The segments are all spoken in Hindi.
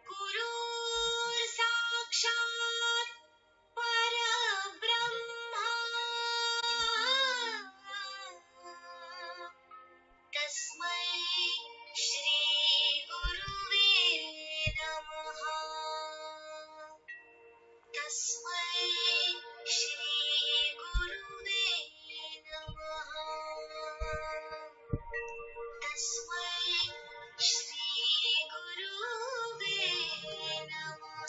गुरुर् साक्षात् परब्रह्मा तस्मै श्री गुरुवे नमः। तस्मै श्री गुरुवे नमः। तस्मै श्री गुरुवे नमः।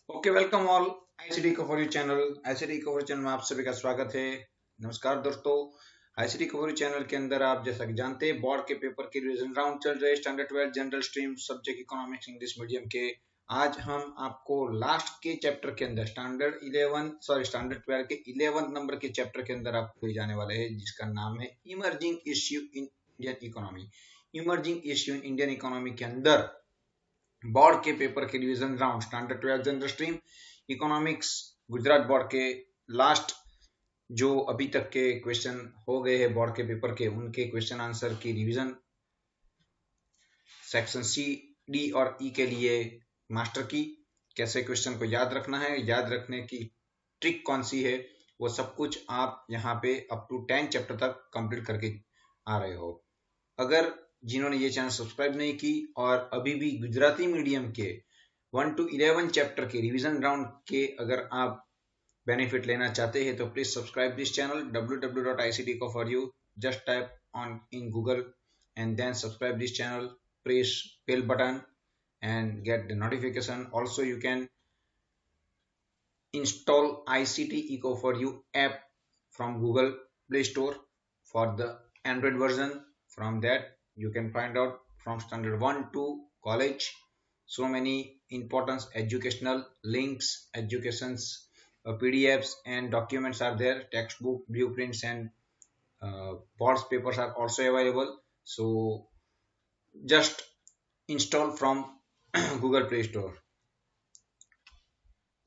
ओके, वेलकम ऑल आईसीटी कवरी चैनल। आईसीटी कवरी चैनल में आप सभी का स्वागत है। नमस्कार दोस्तों, आईसीटी कवरी चैनल के अंदर आप जैसा कि जानते हैं बोर्ड के पेपर के रिवीजन राउंड चल रहे standard 12 general stream subject economics English medium के। आज हम आपको लास्ट के चैप्टर के अंदर स्टैंडर्ड 12 के 11 नंबर के चैप्टर के अंदर आपको ले जाने वाले हैं, जिसका नाम है emerging issue in Indian economy. Emerging issue in Indian economy के अंदर बोर्ड के पेपर के revision round standard 12 general stream economics Gujarat board के लास्ट जो अभी तक के क्वेश्चन हो गए हैं बोर्ड के पेपर के, उनके क्वेश्चन आंसर की रिवीजन सेक्शन सी, डी और ई के लिए मास्टर की कैसे क्वेश्चन को याद रखना है, याद रखने की ट्रिक कौन सी है, वो सब कुछ आप यहाँ पे अप टू 10 चैप्टर तक कंप्लीट करके आ रहे हो। अगर जिन्होंने ये चैनल सब्सक्राइब नहीं की और अभी भी गुजराती मीडियम के 1 to 11 चैप्टर के रिवीजन राउंड के अगर आप बेनिफिट लेना चाहते हैं तो please subscribe this channel www.ict.co4u। Just type on in Google and then subscribe this channel, press bell button and get the notification. Also you can install ICT Eco4U app from Google Play Store for the Android version. From that you can find out from standard 1 to college so many important educational links, educations, PDFs and documents are there. Textbook, blueprints and boards papers are also available. So just install from Google Play Store.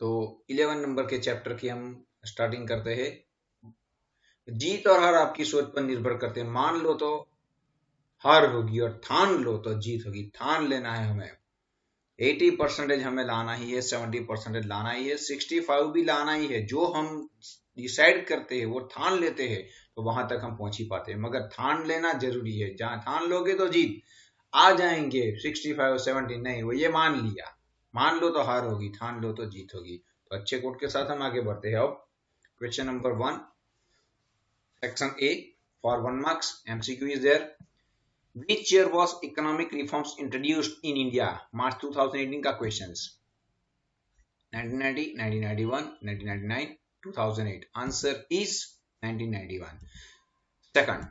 तो 11 नंबर के चैप्टर की हम स्टार्टिंग करते हैं। जीत और हार आपकी सोच पर निर्भर करते हैं। मान लो तो हार होगी और ठान लो तो जीत होगी। ठान लेना है हमें, 80% हमें लाना ही है, 70% लाना ही है, 65 भी लाना ही है। जो हम डिसाइड करते हैं वो ठान लेते हैं तो वहां तक हम पहुंच ही पाते हैं। मगर ठान लेना जरूरी है। जहां ठान लोगे तो जीत आ जाएंगे। 65 70 नहीं, वो ये मान लिया। मान लो तो हार होगी, ठान लो तो जीत होगी। तो अच्छे कोट के साथ हम आगे बढ़ते हैं। अब question number 1 section A for 1 marks MCQ is there. Which year was economic reforms introduced in India? March 2018 का questions। 1990, 1991, 1999, 2008. Answer is 1991. Second,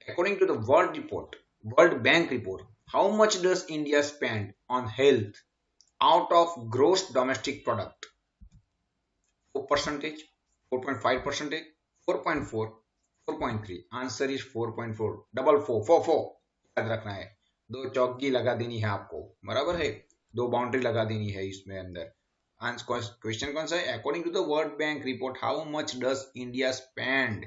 according to the World Bank report, how much does India spend on health out of gross domestic product? 4%, 4.5%, 4.4, 4.3. Answer is 4.4. Double 4 याद रखना है। 2 चौकी लगा देनी है आपको, बराबर है। 2 बाउंड्री लगा देनी है इसमें अंदर। क्वेश्चन कौन सा है? According to the World Bank report how much does India spend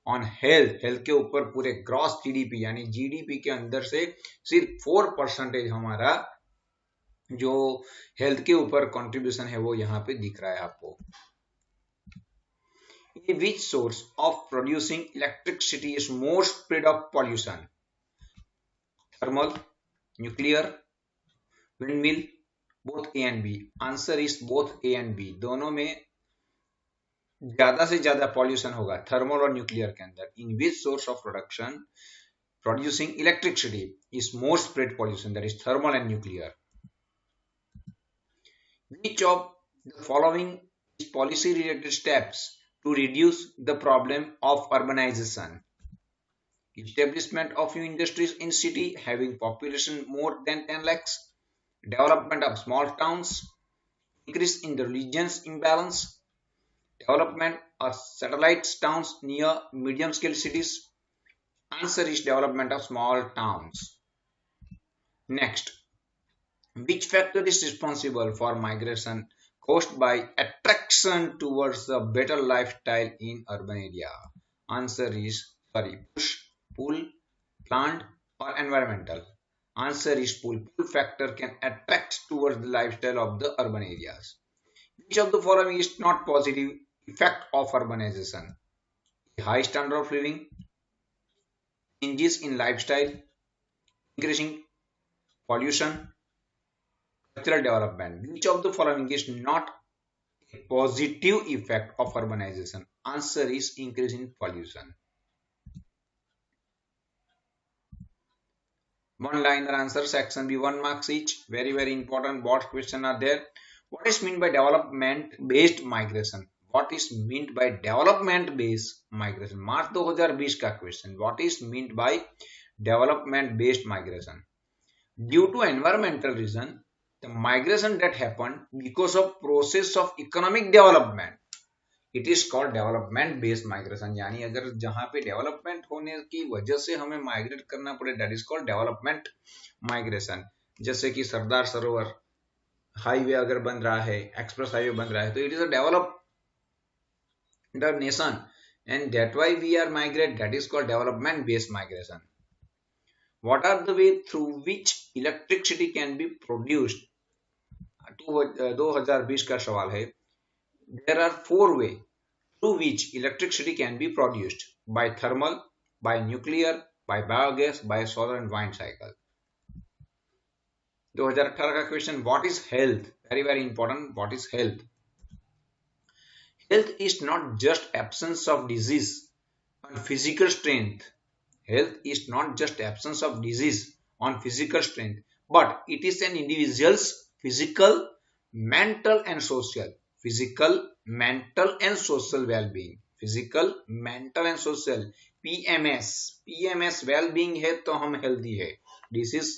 on health. Health के ऊपर पूरे ग्रॉस जीडीपी यानी जीडीपी के अंदर से सिर्फ 4% हमारा जो हेल्थ के ऊपर कंट्रीब्यूशन है वो यहाँ पे दिख रहा है आपको। Which source of producing electricity is more spread of pollution? Thermal, nuclear, windmill, both A and B. Answer is both A and B. दोनों में ज्यादा से ज्यादा पॉल्यूशन होगा थर्मल और न्यूक्लियर के अंदर। In which source of producing electricity is more spread pollution, that is thermal and nuclear. Which of the following is policy related steps to reduce the problem of urbanization? Establishment of new industries in city having population more than 10 lakhs, development of small towns, increase in the regions imbalance, development of satellite towns near medium scale cities. Answer is development of small towns. Next, which factor is responsible for migration caused by attraction towards a better lifestyle in urban area? Answer is push, pull, planned or environmental? Answer is pull. Pull factor can attract towards the lifestyle of the urban areas. Which of the following is not positive effect of urbanization? High standard of living, changes in lifestyle, increasing pollution, cultural development. Which of the following is not a positive effect of urbanization? Answer is increase in pollution. One liner answer, section B, 1 marks each. Very, very important. What question are there? What is meant by development based migration? What is meant by development based migration? मार्च 2020 का question. What is meant by development based migration? Due to environmental reason, the migration that happened because of process of economic development, it is called development based migration. यानी अगर जहां पे डेवलपमेंट होने की वजह से हमें माइग्रेट करना पड़े, that is called development migration. जैसे कि सरदार सरोवर हाईवे अगर बन रहा है, एक्सप्रेस हाईवे बन रहा है, तो it is a develop the nation and that why we are migrate, that is called development based migration. What are the way through which electricity can be produced? 2020 का सवाल है. There are 4 ways through which electricity can be produced: by thermal, by nuclear, by biogas, by solar and wind cycle. 2018 का question, what is health? Very, very important. What is health? Health is not just absence of disease and physical strength. Health is not just absence of disease on physical strength, but it is an individual's physical, mental and social. Physical, mental and social well-being. Physical, mental and social. PMS. PMS well-being है तो हम हेल्दी है. डिसीज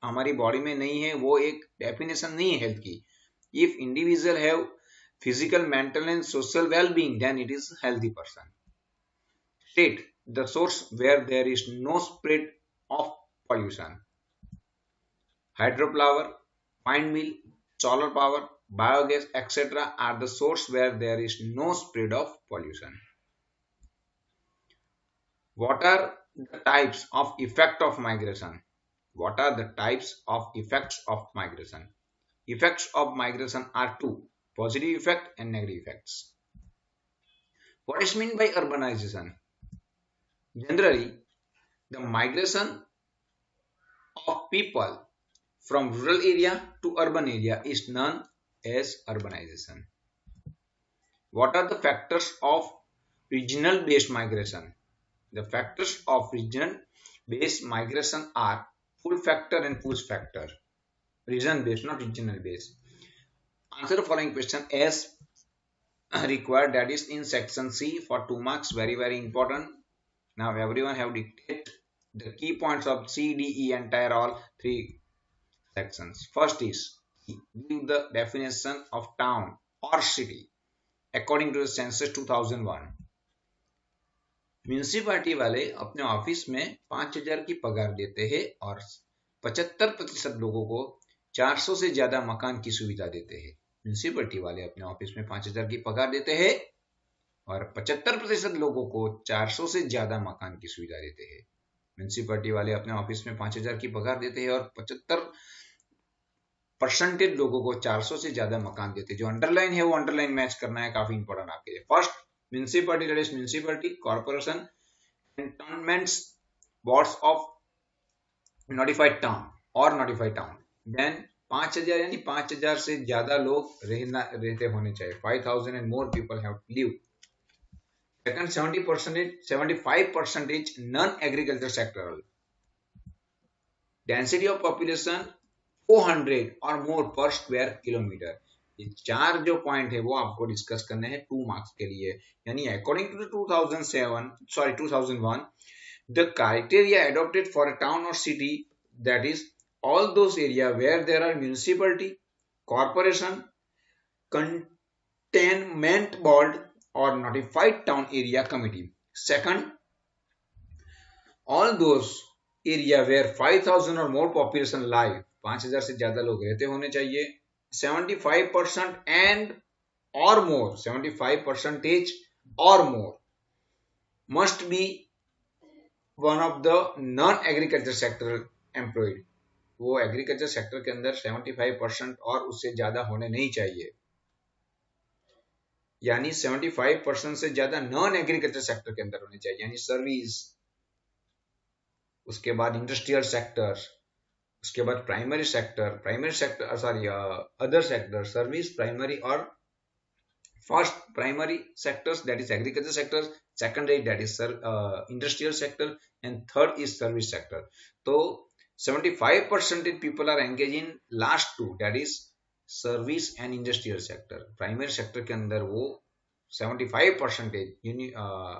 हमारी बॉडी में नहीं है, वो एक डेफिनेशन नहीं है हेल्थ की. If individual have physical, mental and social well-being, then it is healthy person. State the source where there is no spread of pollution. Hydropower, windmill, solar power, biogas, etc. are the source where there is no spread of pollution. What are the types of effect of migration? What are the types of effects of migration? Effects of migration are 2: positive effect and negative effects. What is meant by urbanization? Generally, the migration of people from rural area to urban area is known as urbanization. What are the factors of regional based migration? The factors of regional based migration are pull factor and push factor. Region based, not regional based. Answer the following question as required, that is in section C for 2 marks. Very, very important. Now everyone have dictated the key points of C, D, E, entire all 3 sections. First is give the definition of town or city according to the census 2001. Municipality वाले अपने ऑफिस में 5,000 की पगार देते हैं और 75% लोगों को 400 से ज्यादा मकान की सुविधा देते हैं. म्यूनिसिपैलिटी वाले अपने ऑफिस में 5,000 की पगार देते हैं और 75% लोगों को 400 से ज्यादा मकान की सुविधा देते हैं. म्यूनिसिपैलिटी वाले अपने ऑफिस में 5,000 की पगार देते हैं और 75% लोगों को 400 से ज्यादा मकान देते हैं. जो अंडरलाइन है वो अंडरलाइन मैच करना है, काफी इंपॉर्टेंट आपके लिए. First, municipality, that is municipality, corporation, cantonments, boards of notified town or notified town. Then 5,000 यानी 5,000 से ज्यादा लोग रहते होने चाहिए. 5,000 and more people have to live. Second, 75% non-agriculture sectoral. Density of population 400 or more per square kilometer. ये 4 जो पॉइंट है वो आपको डिस्कस करने हैं 2 मार्क्स के लिए. यानी according to 2001 the criteria adopted for a town और city, that is all those area where there are municipality, corporation, cantonment board और notified town area committee. Second, all those area where 5,000 और मोर पॉपुलेशन लाइव, 5,000 से ज्यादा लोग रहते होने चाहिए. 75% and or more, 75% or more must be one of the non agriculture sector employed, वो एग्रीकल्चर सेक्टर के अंदर 75% और उससे ज्यादा होने नहीं चाहिए, यानी 75% से ज्यादा नॉन एग्रीकल्चर सेक्टर के अंदर होने चाहिए, यानी सर्विस, उसके बाद इंडस्ट्रियल सेक्टर, उसके बाद primary sector sorry other sector, service, primary और first primary sectors that is agriculture sector, secondary that is industrial sector, and third is service sector. So 75% people are engaged in last two, that is service and industrial sector. Primary sector के अंदर वो 75%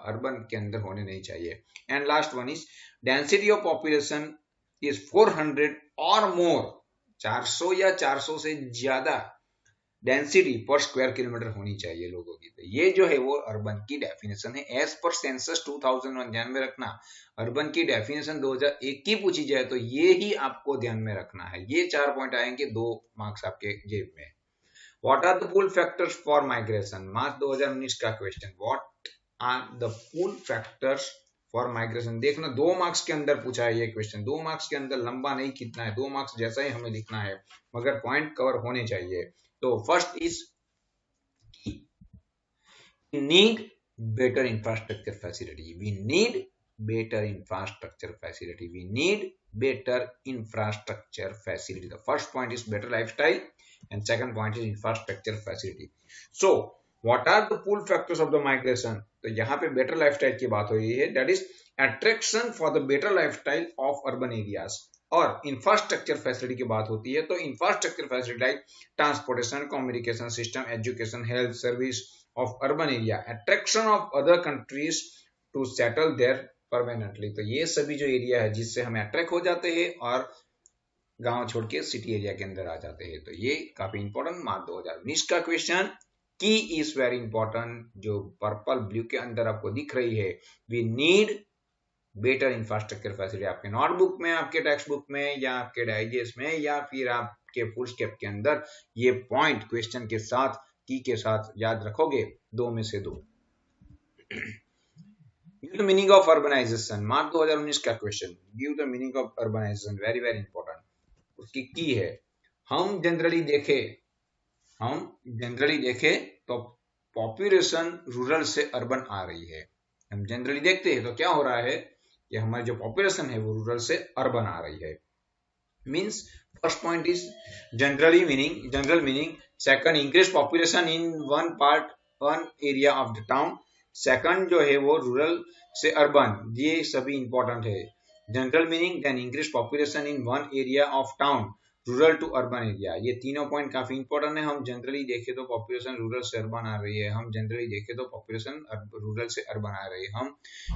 अर्बन के अंदर होने नहीं चाहिए. And last one is density of population is 400 और मोर, 400 या 400 से ज्यादा डेंसिटी पर स्क्वायर किलोमीटर होनी चाहिए लोगों की. तो ये जो है वो अर्बन की डेफिनेशन है एज पर सेंसस 2001. ध्यान में रखना, अर्बन की डेफिनेशन 2001 की पूछी जाए तो ये ही आपको ध्यान में रखना है. ये 4 पॉइंट आएंगे, 2 मार्क्स आपके जेब में. What are the pull factors for migration, March 2019 का question. What are the pull factors for migration. देखना 2 मार्क्स के अंदर पूछा है ये क्वेश्चन. 2 मार्क्स के अंदर लंबा नहीं खींचना है, 2 मार्क्स जैसा ही हमें लिखना है, मगर पॉइंट कवर होने चाहिए. तो first is need better infrastructure facility. We need better infrastructure facility. We need better infrastructure facility. The first point is better lifestyle and second point is infrastructure facility. So what are the pull factors of the migration. तो यहाँ पे बेटर लाइफस्टाइल की बात हो रही है, that is attraction for the better lifestyle of urban areas. और इंफ्रास्ट्रक्चर फैसिलिटी की बात होती है तो infrastructure facility like transportation, communication system, education, health service of urban area, attraction of other countries to settle there permanently. तो ये सभी जो एरिया है जिससे हम अट्रैक्ट हो जाते हैं और गांव छोड़ के सिटी एरिया के अंदर आ जाते हैं. तो ये काफी इंपॉर्टेंट मार्क 2019 का question. Key is very important, जो पर्पल ब्लू के अंदर आपको दिख रही है. We need better infrastructure facility. आपके नोटबुक में, आपके टेक्स्ट बुक में, या आपके डाइजेस्ट में, या फिर आपके फुल स्केप के अंदर ये पॉइंट क्वेश्चन के साथ, की के साथ याद रखोगे. 2 में से 2. Give the meaning of urbanisation, March 2019 का question. Give the meaning of urbanisation, very very important. उसकी की है, हम जनरली देखे तो पॉपुलेशन रूरल से अर्बन आ रही है. हम जनरली देखते हैं तो क्या हो रहा है कि हमारी जो पॉपुलेशन है वो रूरल से अर्बन आ रही है. Means first point is general meaning. Second, increase population in one area of the town. Second जो है वो रूरल से अर्बन. ये सभी इंपॉर्टेंट है. General meaning, then increase population in one area of town, rural to urban area. ये तीनों पॉइंट काफी इंपॉर्टेंट है. हम जनरली देखें तो पॉपुलेशन रूरल से अर्बन आ रही है. हम जनरली देखें तो पॉपुलेशन रूरल से अर्बन आ रही है. हम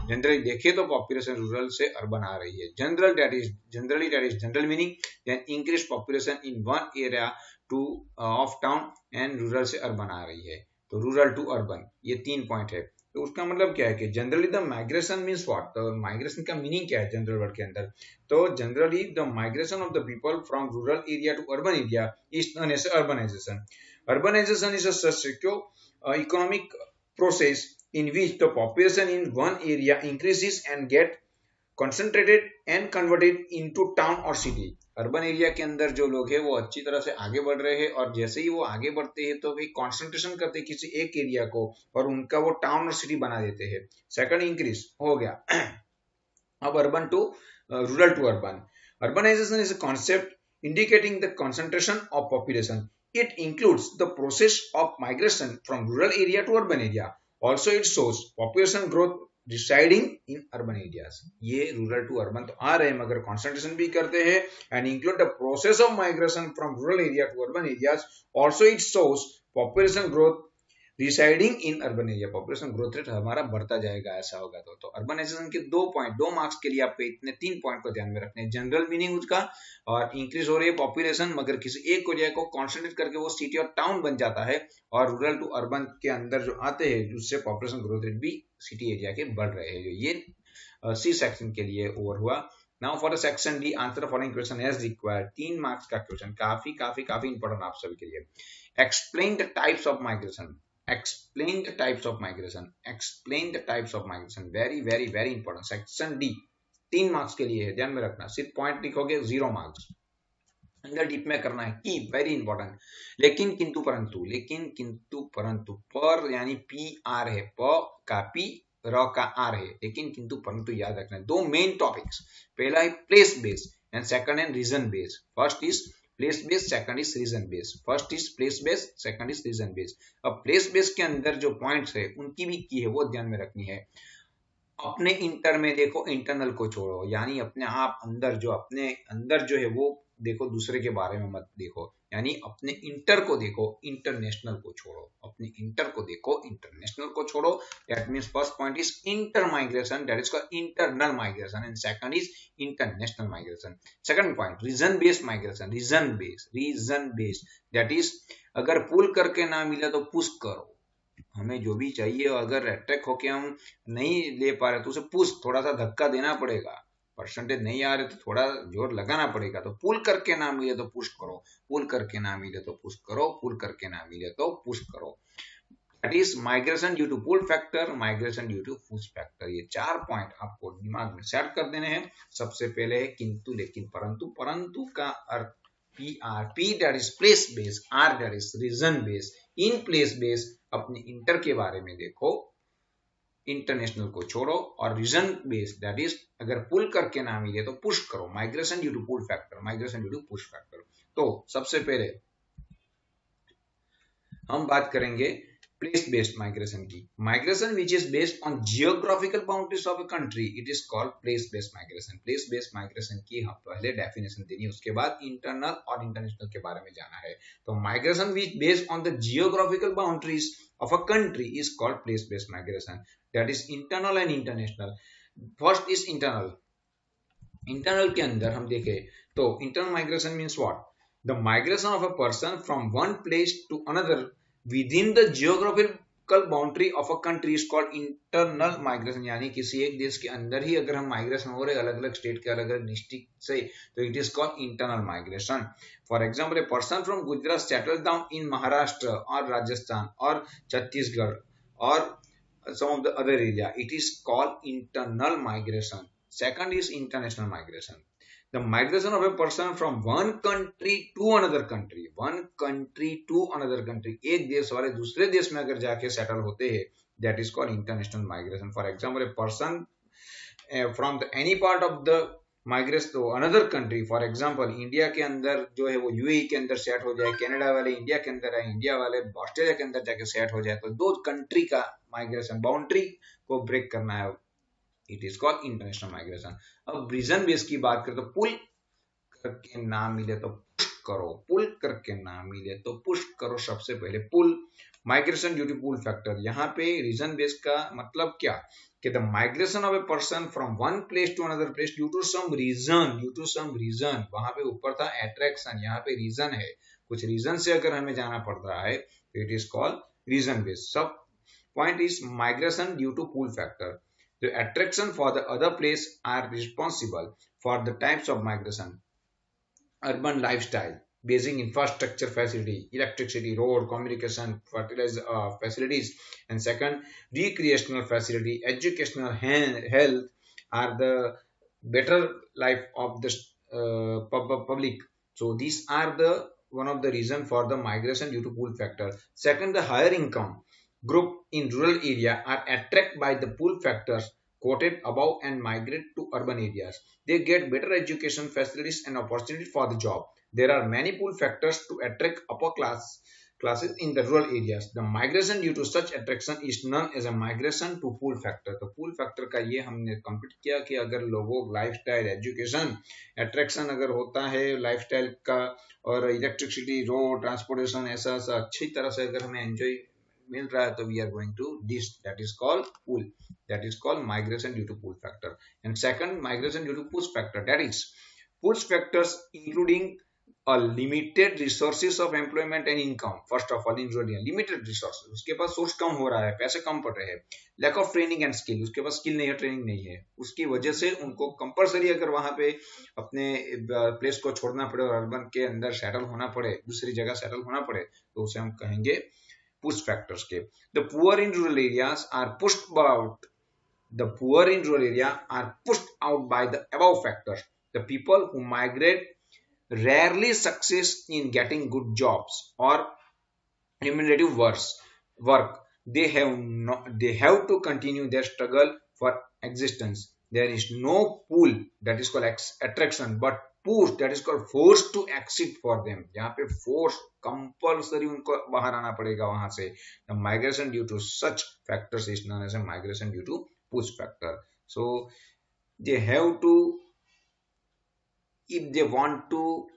जनरली देखें तो पॉपुलेशन रूरल से अर्बन आ रही है. Generally that is general meaning. Then increase population in one area to of town and rural से अर्बन आ रही है. तो रूरल टू अर्बन, ये 3 पॉइंट है. तो उसका मतलब क्या है कि generally the migration means what. तो माइग्रेशन का मीनिंग क्या है जनरल वर्ड के अंदर. तो generally the migration of the people from rural area to urban area is known as urbanization. Urbanization is a socio economic process in which the population in one area increases and get concentrated and converted into town or city. Urban area के अंदर जो लोग हैं वो अच्छी तरह से आगे बढ़ रहे हैं और जैसे ही वो आगे बढ़ते हैं तो वे कॉन्सेंट्रेशन करते हैं किसी एक एरिया को और उनका वो टाउन और सिटी बना देते हैं. सेकंड, इंक्रीज हो गया. अब urban to rural to urban. Urbanization is a concept indicating the concentration of population. It includes the process of migration from rural area to urban area. Also, it shows population growth residing in urban areas. ये rural to urban तो आ रहे हैं मगर concentration भी करते हैं. And include the process of migration from rural area to urban areas. Also, it shows population growth residing in urban area. Population growth rate हमारा बढ़ता जाएगा, ऐसा होगा तो अर्बनाइजेशन के 2 मार्क्स के लिए आपको इतने 3 पॉइंट को ध्यान में रखने हैं. जनरल मीनिंग उसका, और इंक्रीज हो रही है पॉपुलेशन मगर किसी एक एरिया को कॉन्सेंट्रेट करके वो सिटी और टाउन बन जाता है, और रूरल टू अर्बन के अंदर जो आते हैं उससे पॉपुलेशन ग्रोथ रेट भी सिटी एरिया के बढ़ रहे हैं. ये सी सेक्शन के लिए ओवर हुआ. Now for the section D, answer following question as required. 3 marks का क्वेश्चन, काफी इंपॉर्टेंट आप सभी के लिए. Explain the types of migration. Explain the types of migration. Very important. Section D. 3 marks के लिए है, ध्यान में रखना। सिर्फ पॉइंट लिखोगे 0 मार्क्स। अंदर डीप में करना है की, वेरी इंपॉर्टेंट। लेकिन किंतु परंतु पर यानी पी आर है, प का पी र का आर है, लेकिन किंतु परंतु याद रखना है। दो मेन टॉपिक्स, पहला है प्लेस बेस एंड सेकंड है region base. First is place base, second is region base. First is place base, second is region base. अब प्लेस बेस के अंदर जो पॉइंट्स है उनकी भी की है वो ध्यान में रखनी है। अपने इंटर में देखो, इंटरनल को छोड़ो, यानी अपने आप अंदर जो अपने अंदर जो है वो देखो, दूसरे के बारे में मत देखो, यानी अपने इंटर को देखो, इंटरनेशनल को छोड़ो। अपने इंटर को देखो, इंटरनेशनल को छोड़ो। That means first point is inter migration, that is called internal migration, and second is international migration. Second point region based migration, region based that is अगर पुल करके ना मिले तो पुश करो। हमें जो भी चाहिए, अगर अट्रैक्ट होके हम नहीं ले पा रहे तो उसे पुश, थोड़ा सा धक्का देना पड़ेगा। परसेंटेज नहीं आ रहे तो थोड़ा जोर लगाना पड़ेगा। तो पुल करके ना मिले तो पुश करो, पुल करके ना मिले तो पुश करो, पुल करके ना मिले तो पुश करो। That is migration due to pull factor, migration due to push factor. ये 4 पॉइंट आपको दिमाग में सेट कर देने हैं। सबसे पहले है किंतु, लेकिन, परंतु। परंतु का अर्थ P R, P that is place base, R that is region base. In place base अपने इंटर के बारे में देखो, इंटरनेशनल को छोड़ो, और रीजन बेस दैट इज अगर पुल करके ना मिले तो पुश करो। Migration due to pull factor, migration due to push factor. तो सबसे पहले हम बात करेंगे प्लेस बेस्ड माइग्रेशन की। Migration which is based on geographical boundaries of a country, it is called place based migration. Place based migration की हम पहले डेफिनेशन देनी है, उसके बाद इंटरनल और इंटरनेशनल के बारे में जाना है। तो migration which based on the geographical boundaries of a country is called place based migration, that is internal and international. First is internal. Internal के अंदर हम देखें तो internal migration means what? The migration of a person from one place to another within the geographical boundary of a country is called internal migration. यानी किसी एक देश के अंदर ही अगर हम माइग्रेशन हो रहे अलग अलग स्टेट के अलग अलग डिस्ट्रिक्ट से, तो it is called internal migration. For example, A person from Gujarat settle down in Maharashtra और राजस्थान और छत्तीसगढ़ और some of the other area, it is called internal migration. Second is international migration. The migration of a person from one country to another country, one country to another country, एक देश वाले दूसरे देश में अगर जाके सेटल होते हैं, that is called international migration. For example, a person from the any part of the migrates to another country. For example, India के अंदर जो है वो यूएई के अंदर सेट हो जाए, कनाडा वाले इंडिया के अंदर है, इंडिया वाले ऑस्ट्रेलिया के अंदर जाके सेट हो जाए, तो दो कंट्री का माइग्रेशन, बाउंड्री को ब्रेक करना है, it is called international migration. अब रीजन बेस की बात करें तो पुल करके ना मिले तो पुश करो, पुल करके ना मिले तो पुश करो। सबसे पहले pull, migration due to pull factor. यहाँ पे रीजन बेस का मतलब क्या कि the migration of a person from one place to another place due to some reason, वहां पे ऊपर था एट्रैक्शन, यहाँ पे रीजन है, कुछ रीजन से अगर हमें जाना पड़ रहा है तो it is called region base. Sub point is migration due to pull factor. The attraction for the other place are responsible for the types of migration. Urban lifestyle, basic infrastructure facility, electricity, road, communication, fertilizer facilities, and second, recreational facility, educational, health are the better life of the public. So these are the one of the reason for the migration due to pull factor. Second, the higher income group in rural area are attracted by the pull factors quoted above and migrate to urban areas. They get better education facilities and opportunities for the job. There are many pull factors to attract upper classes in the rural areas. The migration due to such attraction is known as a migration to pull factor. तो pull factor का ये हमने कंप्लीट किया कि अगर लोगों लाइफस्टाइल, एजुकेशन, अट्रैक्शन अगर होता है लाइफस्टाइल का, और इलेक्ट्रिसिटी, रोड, ट्रांसपोर्टेशन ऐसा अच्छी तरह से अगर हमें एंजॉय मिल रहा है तो we are going to this, that is called pull, that is called migration due to pull factor. And second, migration due to push factor, that is push factors including a limited resources of employment and income. First of all, in rural area limited resources, उसके पास सोर्स कम हो रहा है, पैसे कम पड़ रहे हैं, lack of training and skill, उसके पास स्किल नहीं है, ट्रेनिंग नहीं है, उसकी वजह से उनको कंपलसरी अगर वहां पे अपने प्लेस को छोड़ना पड़े और अर्बन के अंदर सेटल होना पड़े, दूसरी जगह सेटल होना पड़े, तो उसे हम कहेंगे पुश फैक्टर्स के. The poor in rural areas are pushed out The poor in rural area are pushed out by the above factors. The people who migrate rarely succeed in getting good jobs or remunerative work. They have to continue their struggle for existence. There is no pull, that is called attraction, but push, that is called force to exit for them. यहाँ पे force compulsory उनको बाहर आना पड़ेगा वहां से. The migration due to such factors is known as a migration due to push factor. So they have to, if they want to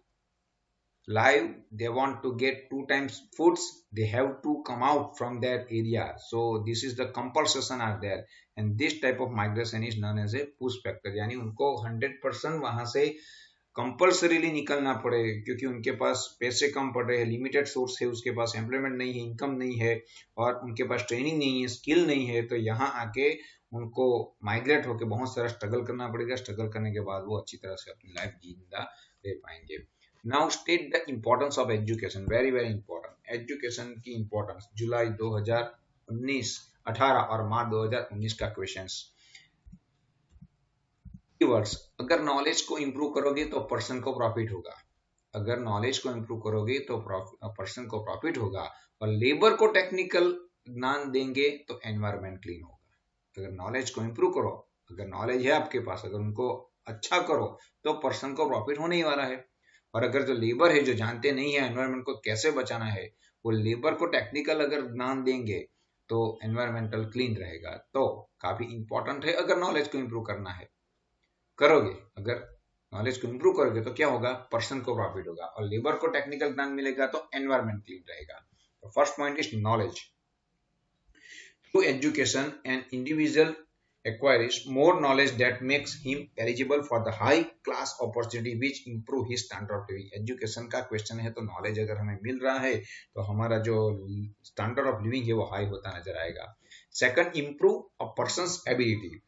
live, they want to get 2 times foods, they have to come out from their area. So this is the compulsion are there, and this type of migration is known as a push factor. यानी उनको 100% वहां से कंपल्सरीली निकलना पड़े, क्योंकि उनके पास पैसे कम पड़ रहे हैं, लिमिटेड सोर्स है, उसके पास एम्प्लॉयमेंट नहीं है, इनकम नहीं है, और उनके पास ट्रेनिंग नहीं है, स्किल नहीं है, तो यहाँ आके उनको माइग्रेट होकर बहुत सारा स्ट्रगल करना पड़ेगा. स्ट्रगल करने के बाद वो अच्छी तरह से अपनी लाइफ जिंदा रह पाएंगे. Now state the importance of education. Very very important. Education की इंपॉर्टेंस. जुलाई 2019, 18 और मार्च 2019 का क्वेश्चंस. कीवर्ड्स. अगर नॉलेज को इंप्रूव करोगे तो पर्सन को प्रॉफिट होगा. अगर नॉलेज को इंप्रूव करोगे तो पर्सन को प्रॉफिट होगा. और लेबर को टेक्निकल ज्ञान देंगे तो एनवायरमेंट क्लीन होगा. अगर नॉलेज को इंप्रूव करो, अगर नॉलेज है आपके पास, अगर उनको अच्छा करो तो पर्सन को प्रॉफिट होने ही वाला है. और अगर जो लेबर है, जो जानते नहीं है एनवायरमेंट को कैसे बचाना है, वो लेबर को टेक्निकल अगर ज्ञान देंगे तो एनवायरमेंटल क्लीन रहेगा. तो काफी इंपॉर्टेंट है. अगर नॉलेज को इंप्रूव करना है, करोगे, अगर नॉलेज को इंप्रूव करोगे तो क्या होगा, पर्सन को प्रॉफिट होगा, और लेबर को टेक्निकल ज्ञान मिलेगा तो एनवायरमेंट क्लीन रहेगा. तो first point is knowledge. Through education an individual acquires more knowledge that makes him eligible for the high class opportunity which improve his standard of living. Education का क्वेश्चन है, तो नॉलेज अगर हमें मिल रहा है तो हमारा जो स्टैंडर्ड ऑफ लिविंग है वो हाई होता नजर आएगा. Second, improve a person's ability.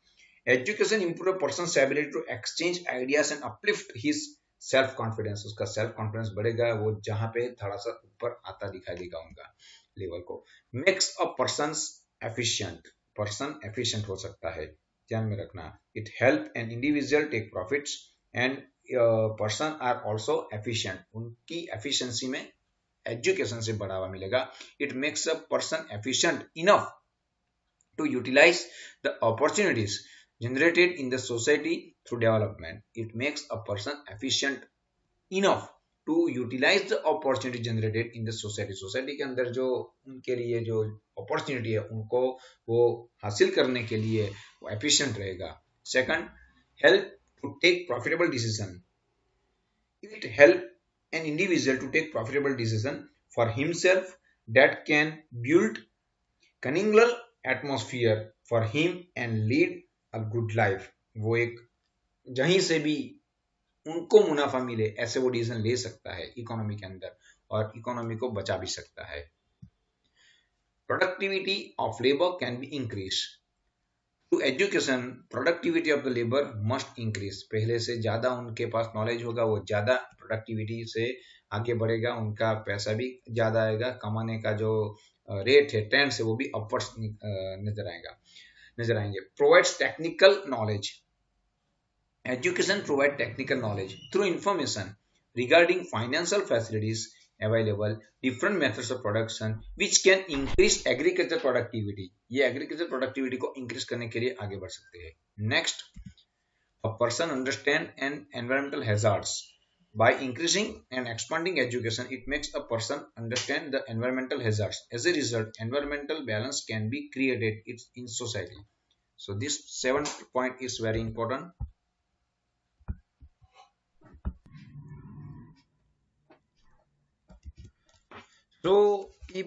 Education improve a person's ability to exchange ideas and uplift his self confidence. उसका सेल्फ कॉन्फिडेंस बढ़ेगा, वो जहां पे थोड़ा सा ऊपर आता दिखाई देगा उनका लेवल को. Makes a persons efficient. Person efficient हो सकता है, ध्यान में रखना. It help an individual take profits and person are also efficient. उनकी एफिशिएंसी में एजुकेशन से बढ़ावा मिलेगा. It makes a person efficient enough to utilise the opportunities generated in the society through development. It makes a person efficient enough to utilize the opportunity generated in the society. Society के अंदर जो उनके लिए जो अपॉर्चुनिटी है उनको वो हासिल करने के लिए वो एफिशिएंट रहेगा. Second, help to take profitable decision. It help an individual to take profitable decision for himself that can build congenial atmosphere for him and lead a good life. वो एक जहीं से भी उनको मुनाफा मिले ऐसे वो डिसीजन ले सकता है इकोनॉमी के अंदर, और इकोनॉमी को बचा भी सकता है. Productivity of labour can be increase. To education productivity of the labour must increase. पहले से ज्यादा उनके पास नॉलेज होगा, वो ज्यादा प्रोडक्टिविटी से आगे बढ़ेगा, उनका पैसा भी ज्यादा आएगा, कमाने का जो रेट है, ट्रेंड से वो भी अपवर्ड्स नजर आएंगे. Provides technical knowledge. Education provide technical knowledge through information regarding financial facilities available, different methods of production which can increase agriculture productivity. ये agriculture productivity को increase करने के लिए आगे बढ़ सकते हैं. Next, a person understand an environmental hazards. By increasing and expanding education, it makes a person understand the environmental hazards. As a result, environmental balance can be created in society. So this 7th point is very important. So if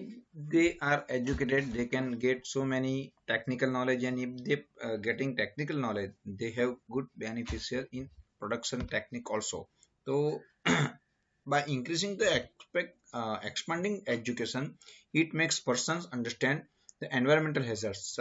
they are educated, they can get so many technical knowledge, and if they getting technical knowledge, they have good beneficial in production technique also. So by increasing the expanding education, it makes persons understand the environmental hazards.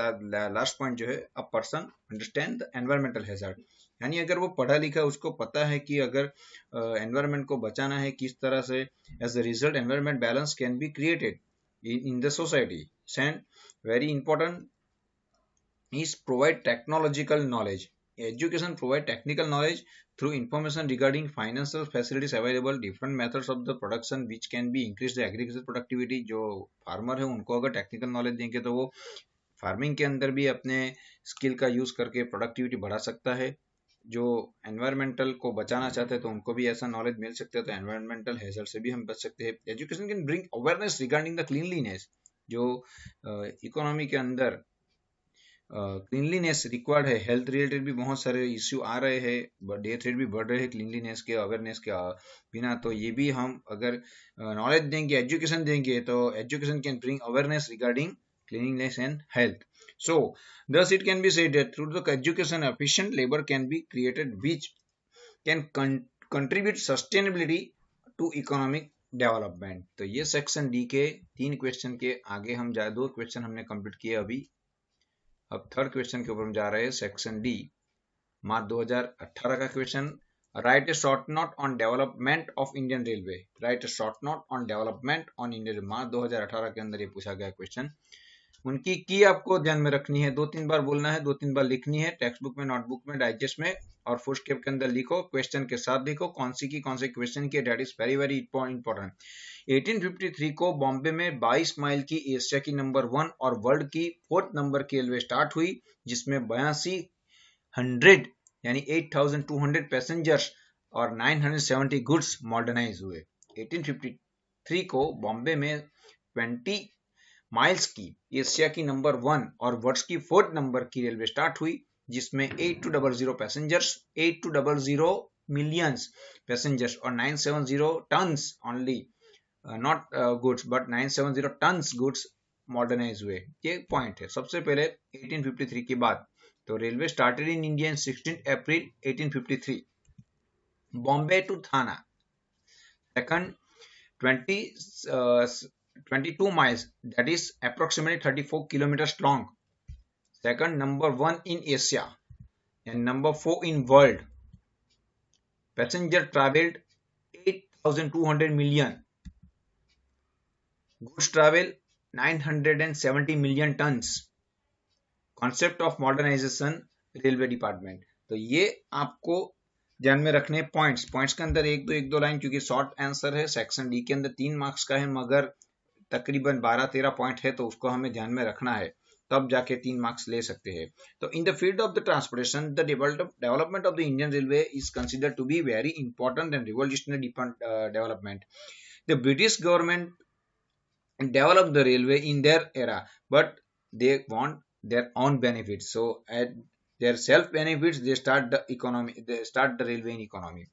Last point जो है, a person understand the environmental hazard. यानी अगर वो पढ़ा लिखा, उसको पता है कि अगर एनवायरनमेंट को बचाना है किस तरह से, as a result environment balance can be created in the society. And very important, is provide technological knowledge. Education provide technical knowledge through information regarding financial facilities available, different methods of the production which can be increase the agricultural productivity. जो फार्मर है उनको अगर टेक्निकल नॉलेज देंगे तो वो फार्मिंग के अंदर भी अपने स्किल का यूज करके प्रोडक्टिविटी बढ़ा सकता है। जो एनवायरमेंटल को बचाना चाहते हैं तो उनको भी ऐसा नॉलेज मिल सकता है, तो एनवायरमेंटल हैजर्ड से भी हम बच सकते हैं। Education can bring awareness regarding the cleanliness. जो इकोनॉमी के अंदर क्लीनलीनेस रिक्वायर्ड है, हेल्थ रिलेटेड भी बहुत सारे इश्यू आ रहे हैं, डेथ रेट भी बढ़ रहे हैं क्लीनलीनेस के अवेयरनेस के बिना, तो ये भी हम अगर नॉलेज देंगे, एजुकेशन देंगे, तो education can bring awareness regarding cleanliness and health. So thus it can be said that through the education efficient labor can be created which can contribute sustainability to economic development. तो ये सेक्शन डी के 3 क्वेश्चन के आगे हम जाए, 2 क्वेश्चन हमने कंप्लीट किए अभी, अब थर्ड क्वेश्चन के ऊपर हम जा रहे हैं। सेक्शन डी मार्च 2018 का क्वेश्चन, write a short note on development of Indian railway. Write a short note on development on Indian, March 2018 के अंदर ये पूछा गया क्वेश्चन। उनकी की आपको ध्यान में रखनी है, 2-3 बार बोलना है, 2-3 बार लिखनी है, टेक्स्ट बुक में, नोटबुक में, डाइजेस्ट में, और फुटस्टेप के अंदर लिखो, क्वेश्चन के साथ लिखो कौन सी की कौन से क्वेश्चन की, that is very very important. 1853 को बॉम्बे में 22 माइल की एशिया की नंबर 1 और वर्ल्ड की 4th नंबर की रेलवे स्टार्ट हुई, जिसमें 8200 यानी 8200 पैसेंजर्स और 970 गुड्स मॉडर्नाइज हुए। 1853 को बॉम्बे में 20 माइल्स की एशिया की नंबर 1 और वर्ल्ड की 4th नंबर की रेलवे स्टार्ट हुई, जिसमें 8200 पैसेंजर्स, 8200 मिलियंस पैसेंजर्स और 970 tons only, not goods but 970 tons goods modernise हुए। ये पॉइंट है। सबसे पहले 1853 की बात, तो railway started in India 16 April 1853, Bombay to Thana. Second 22 miles, that is approximately 34 kilometers long. Second, number 1 in Asia and number 4 in world. Passenger traveled 8,200 million. Goods travel 970 million tons. Concept of modernization railway department. तो ये आपको ध्यान में रखने पॉइंट्स के अंदर एक दो लाइन, क्योंकि शॉर्ट आंसर है, सेक्शन डी के अंदर 3 मार्क्स का है, मगर तकरीबन 12-13 पॉइंट है, तो उसको हमें ध्यान में रखना है, तब जाके 3 मार्क्स ले सकते हैं। तो in the field of the transportation, the development of the Indian railway is considered to be very important and revolutionary development. The British government developed the railway in their era, but they want their own benefits, so at their self benefits they start the railway in economy.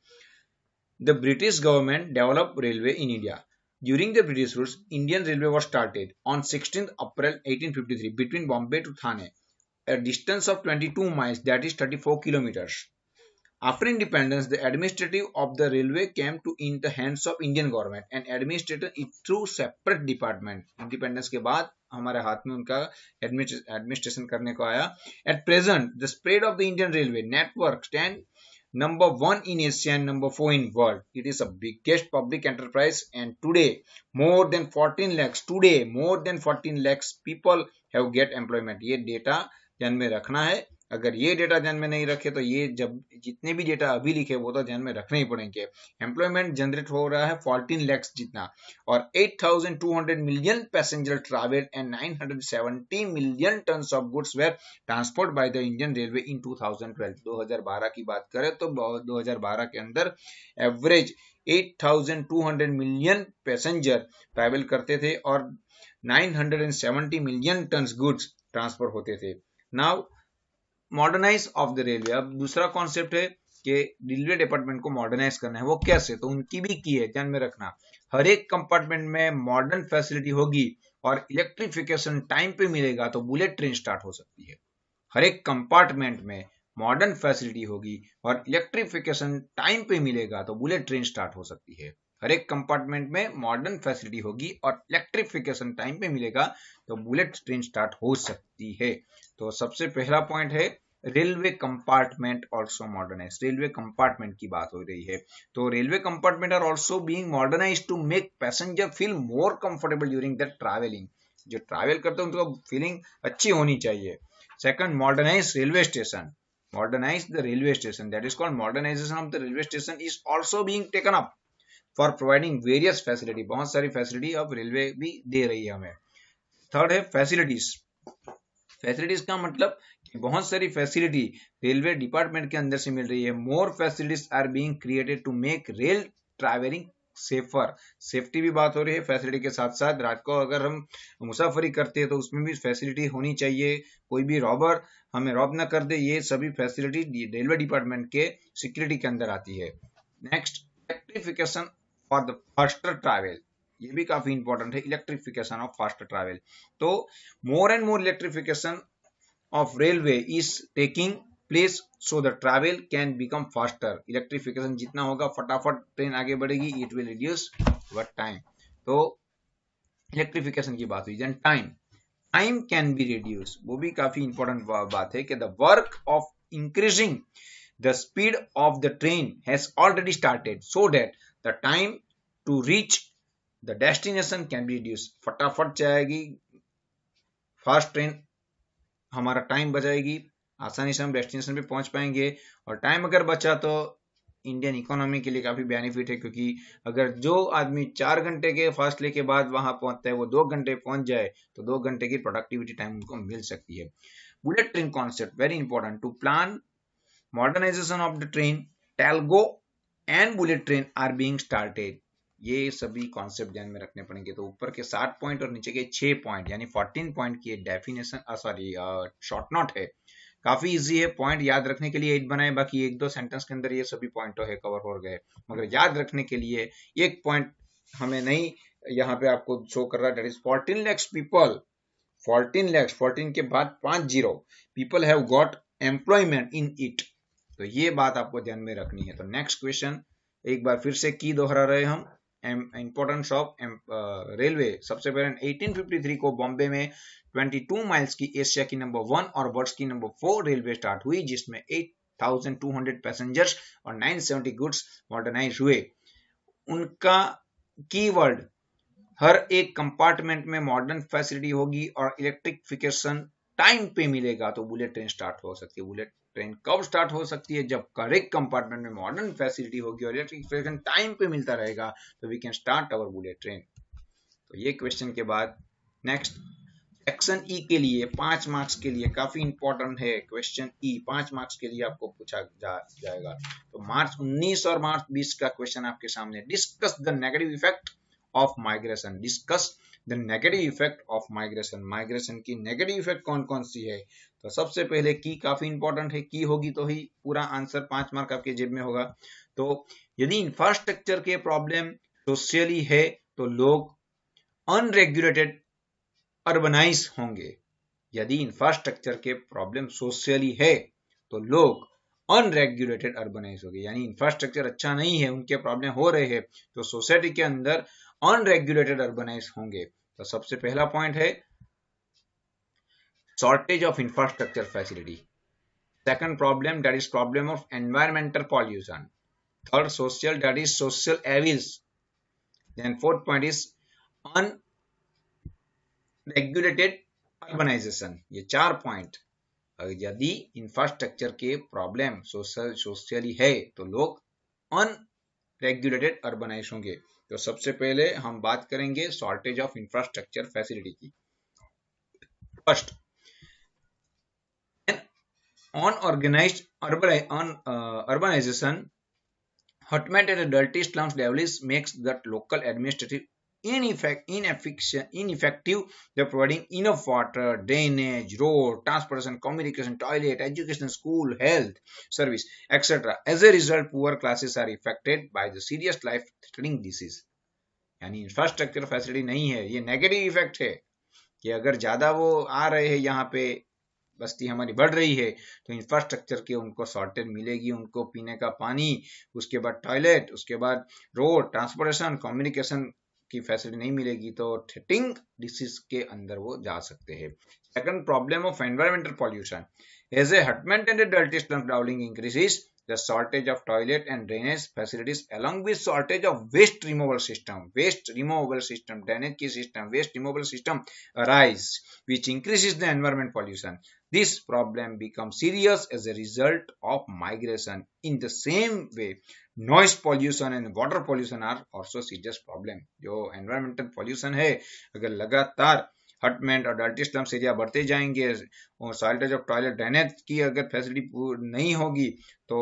The British government developed railway in India. During the British rule, Indian Railway was started on 16th April 1853 between Bombay to Thane, a distance of 22 miles, that is 34 kilometers. After independence, the administrative of the railway came to in the hands of Indian government and administrated it through separate department. Independence के बाद हमारे हाथ में उनका administration करने को आया. At present, the spread of the Indian Railway network stand number 1 in Asia and number 4 in world. It is a biggest public enterprise, and today more than 14 lakhs people have get employment. ये डेटा ध्यान में रखना है। अगर ये डेटा ध्यान में नहीं रखे तो ये जब जितने भी डेटा अभी लिखे वो तो ध्यान में रखने ही पड़ेंगे। एम्प्लॉयमेंट जनरेट हो रहा है 14 lakhs जितना, और 8,200 million passenger travel and 970 million tons of goods were transport by the Indian railway in 2012। 2012 की बात करें तो 2012 के अंदर एवरेज 8,200 मिलियन पैसेंजर ट्रैवल करते थे और 970 मिलियन टन्स गुड्स ट्रांसपोर्ट होते थे। Now modernise of the railway, अब दूसरा कॉन्सेप्ट है कि रेलवे डिपार्टमेंट को मॉडर्नाइज करना है। वो कैसे, तो उनकी भी की है, ध्यान में रखना। हर एक कंपार्टमेंट में मॉडर्न फैसिलिटी होगी और इलेक्ट्रिफिकेशन टाइम पे मिलेगा तो बुलेट ट्रेन स्टार्ट हो सकती है। हर एक कंपार्टमेंट में मॉडर्न फैसिलिटी होगी और इलेक्ट्रिफिकेशन टाइम पे मिलेगा तो बुलेट ट्रेन स्टार्ट हो सकती है। हर एक कंपार्टमेंट में मॉडर्न फैसिलिटी होगी और इलेक्ट्रिफिकेशन टाइम पे मिलेगा तो बुलेट ट्रेन स्टार्ट हो सकती है। तो सबसे पहला पॉइंट है railway compartment also modernise. Railway compartment की बात हो रही है, तो railway compartment are also being modernise to make passenger feel more comfortable during the travelling. जो ट्रैवल करते हैं उनको फीलिंग अच्छी होनी चाहिए। Second, modernize railway station. Modernize the railway station, that is called modernization of the railway station is also being taken up for providing various facility. बहुत सारी facility अब रेलवे भी दे रही है हमें. थर्ड है facilities. फैसिलिटीज का मतलब कि बहुत सारी फैसिलिटी रेलवे डिपार्टमेंट के अंदर से मिल रही है. More facilities are being created to make rail travelling safer. Safety भी बात हो रही है फैसिलिटी के साथ साथ. रात को अगर हम मुसाफरी करते हैं तो उसमें भी फैसिलिटी होनी चाहिए, कोई भी रॉबर हमें रॉब ना कर दे. ये सभी फैसिलिटी रेलवे डिपार्टमेंट के सिक्योरिटी के अंदर आती है. Next, electrification for the faster travel. ये भी काफी इंपॉर्टेंट है, इलेक्ट्रिफिकेशन ऑफ फास्टर ट्रैवल. तो more and more electrification of railway is taking place so the travel can become faster. Electrification जितना होगा फटाफट ट्रेन आगे बढ़ेगी, it will reduce what time. तो इलेक्ट्रिफिकेशन की बात हुई. Then time can be reduce, वो भी काफी इंपॉर्टेंट बात है कि the work of increasing the speed of the train has already started so that the time to reach the destination can be reduce. फटाफट जाएगी फास्ट ट्रेन, हमारा टाइम बचाएगी, आसानी से हम डेस्टिनेशन पे पहुंच पाएंगे. और टाइम अगर बचा तो इंडियन इकोनॉमी के लिए काफी बेनिफिट है, क्योंकि अगर जो आदमी 4 घंटे के फासले के बाद वहां पहुंचता है वो 2 घंटे पहुंच जाए तो 2 घंटे की प्रोडक्टिविटी टाइम उनको मिल सकती है. Bullet train concept very important. To plan modernisation of the train, Talgo and bullet train are being started. ये सभी कॉन्सेप्ट ध्यान में रखने पड़ेंगे. तो ऊपर के 7 पॉइंट और नीचे के 6 पॉइंट यानी 14 पॉइंट की डेफिनेशन शॉर्ट नोट है. काफी इजी है, पॉइंट याद रखने के लिए 8 बनाए, बाकी 1-2 सेंटेंस के अंदर ये सभी पॉइंट है कवर हो गए. मगर याद रखने के लिए एक पॉइंट हमें नहीं यहाँ पे आपको शो कर रहा है, that is 14 lakhs people. 14 lakhs, 14 के बाद 50 people have got employment in it. तो ये बात आपको ध्यान में रखनी है. तो नेक्स्ट क्वेश्चन एक बार फिर से की दोहरा रहे हम. Importance of railway. सबसे पहले 1853 को बॉम्बे में 22 माइल्स की एशिया की नंबर 1 और वर्ल्ड की नंबर 4 रेलवे स्टार्ट हुई, जिसमें 8,200 पैसेंजर्स और 970 गुड्स मॉडर्नाइज हुए. उनका कीवर्ड, हर एक कंपार्टमेंट में मॉडर्न फैसिलिटी होगी और इलेक्ट्रिफिकेशन टाइम पे मिलेगा तो बुलेट ट्रेन स्टार्ट हो सकती है. बुलेट ट्रेन कब स्टार्ट हो सकती है? जब हर एक कंपार्टमेंट में मॉडर्न फैसिलिटी होगी और इलेक्ट्रिफिकेशन टाइम पे मिलता रहेगा तो we can start our bullet train. तो ये क्वेश्चन के बाद नेक्स्ट सेक्शन ई के लिए 5 मार्क्स के लिए काफी इंपॉर्टेंट है. क्वेश्चन ई 5 मार्क्स के लिए आपको पूछा जाएगा. तो मार्च 19 और मार्च 20 का क्वेश्चन आपके सामने. Discuss the negative effect of migration. Discuss the negative effect of migration. Migration की नेगेटिव इफेक्ट कौन कौन सी है? तो सबसे पहले की काफी इंपॉर्टेंट है. की होगी तो ही पूरा आंसर 5 मार्क आपके जेब में होगा. तो यदि इंफ्रास्ट्रक्चर के प्रॉब्लम सोशली है तो लोग अनरेगुलेटेड अर्बनाइज होंगे. यदि इंफ्रास्ट्रक्चर के प्रॉब्लम सोशली है तो लोग अनरेगुलेटेड अर्बनाइज होंगे. यानी इंफ्रास्ट्रक्चर अच्छा नहीं है, उनके प्रॉब्लम हो रहे हैं तो सोसाइटी के अंदर अनरेगुलेटेड अर्बनाइज होंगे. तो सबसे पहला पॉइंट है shortage of infrastructure facility. Second problem, that is problem of environmental pollution. Third social, that is social evils. Then fourth point is unregulated urbanisation. ये 4 पॉइंट. यदि इंफ्रास्ट्रक्चर के प्रॉब्लम सोशली है तो लोग अनरेगुलेटेड अर्बनाइज होंगे. तो सबसे पहले हम बात करेंगे शॉर्टेज ऑफ इंफ्रास्ट्रक्चर फैसिलिटी की. First, unorganized urbanization, hotment and dirty slums develops makes that local administrative ineffective. They're providing enough water, drainage, road, transportation, communication, toilet, education, school, health service, etc. As a result, poor classes are affected by the serious life-threatening disease. यानी इंफ्रास्ट्रक्चर फैसिलिटी नहीं है, ये नेगेटिव इफेक्ट है कि अगर ज्यादा वो आ रहे हैं यहाँ पे, बस्ती हमारी बढ़ रही है तो इंफ्रास्ट्रक्चर की उनको शॉर्टेज मिलेगी. उनको पीने का पानी, उसके बाद टॉयलेट, उसके बाद रोड, ट्रांसपोर्टेशन, कम्युनिकेशन की फैसिलिटी नहीं मिलेगी तो थ्रेटिंग डिसीज के अंदर वो जा सकते हैं. Second problem of environmental pollution. As a hutment and dirty slum dwelling increases the shortage of toilet and drainage facilities along with shortage of waste removal system, drainage की system, waste removal system arise, which increases the environment pollution. This problem becomes serious as a result of migration. In the same way, noise pollution and water pollution are also serious problem. जो environmental pollution है, अगर लगातार हटमेंट और डर्टी स्लम्स एरिया बढ़ते जाएंगे और शॉर्टेज ऑफ टॉयलेट ड्रेनेज की अगर फैसिलिटी नहीं होगी तो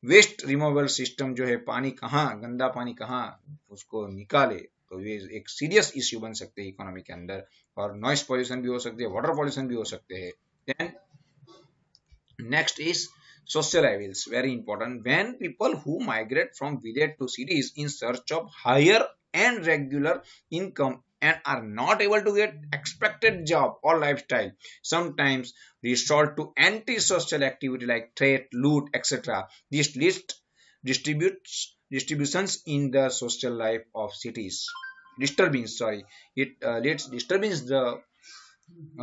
वेस्ट रिमूवल सिस्टम जो है, पानी कहाँ, गंदा पानी कहाँ उसको निकाले, तो ये एक सीरियस इश्यू बन सकते हैं इकोनॉमी के अंदर, और नॉइस पॉल्यूशन भी हो सकती है, वाटर पॉल्यूशन भी हो सकते हैं. Then next is social evils, very important. When people who migrate from village to cities in search of higher and regular income and are not able to get expected job or lifestyle, sometimes resort to anti-social activity like threat, loot, etc. This list distributions in the social life of cities. It leads disturbance the